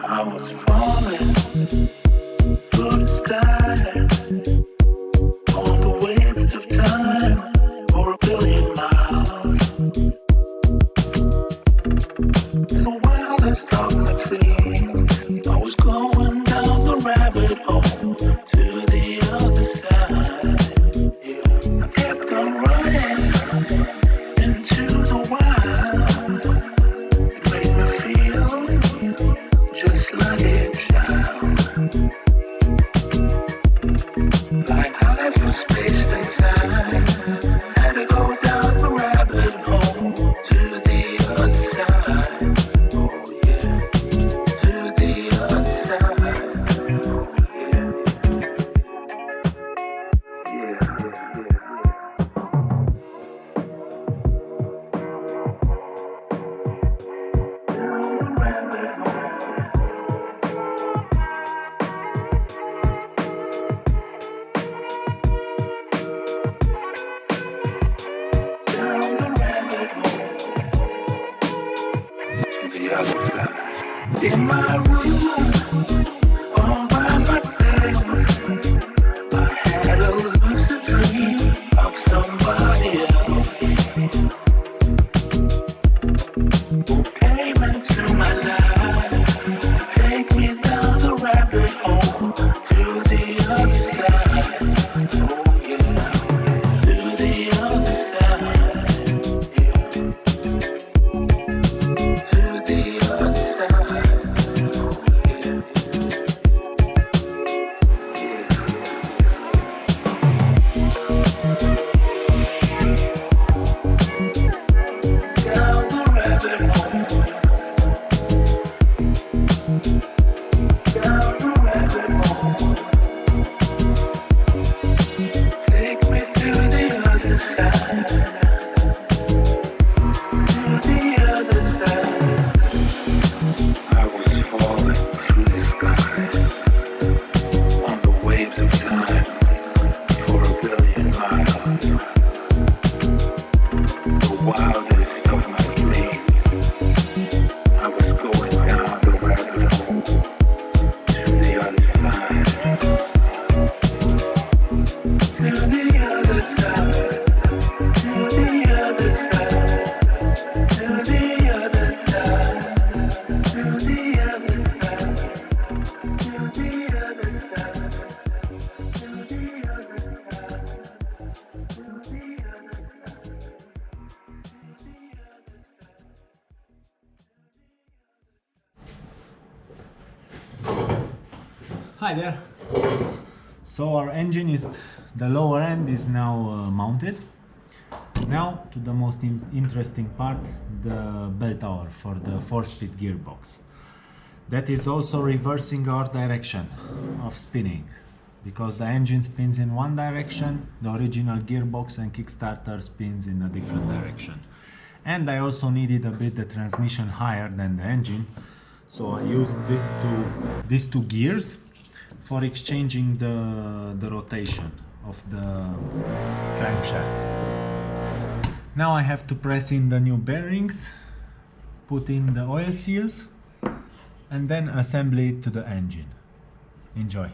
I was falling through the sky on the waves of time for a billion miles. In the wildest of my dreams, I was going down the rabbit hole to the other side. Yeah. I kept on running into the wild. It made me feel just like a child. Like I for space and time. Had to go down the rabbit hole to the other side. Oh yeah, to the other side. Oh yeah, down the rabbit hole. Down the rabbit hole to the other side. In my room, all by myself, I had a lucid dream of somebody else who came into my life to take me down the rabbit hole to the other side. Oh yeah, to the other side. Yeah, to the other side. Oh yeah, down the rabbit hole. Down the rabbit hole. Take me to the other side. To the other side. I was falling through the skies on the waves of time for a billion miles. The wildest of my dreams. I was going down the rabbit hole to the other side. To the other side. To the other side. To the other side. To the other side. To the other side. To the other side. To the other side. Hi there. So our engine is, the lower end is now mounted. Now to the most interesting part, the bell tower for the 4-speed gearbox. That is also reversing our direction of spinning, because the engine spins in one direction, the original gearbox and Kickstarter spins in a different direction. And I also needed a bit the transmission higher than the engine, so I used these two gears for exchanging the rotation of the crankshaft. Now I have to press in the new bearings, put in the oil seals, and then assemble it to the engine. Enjoy!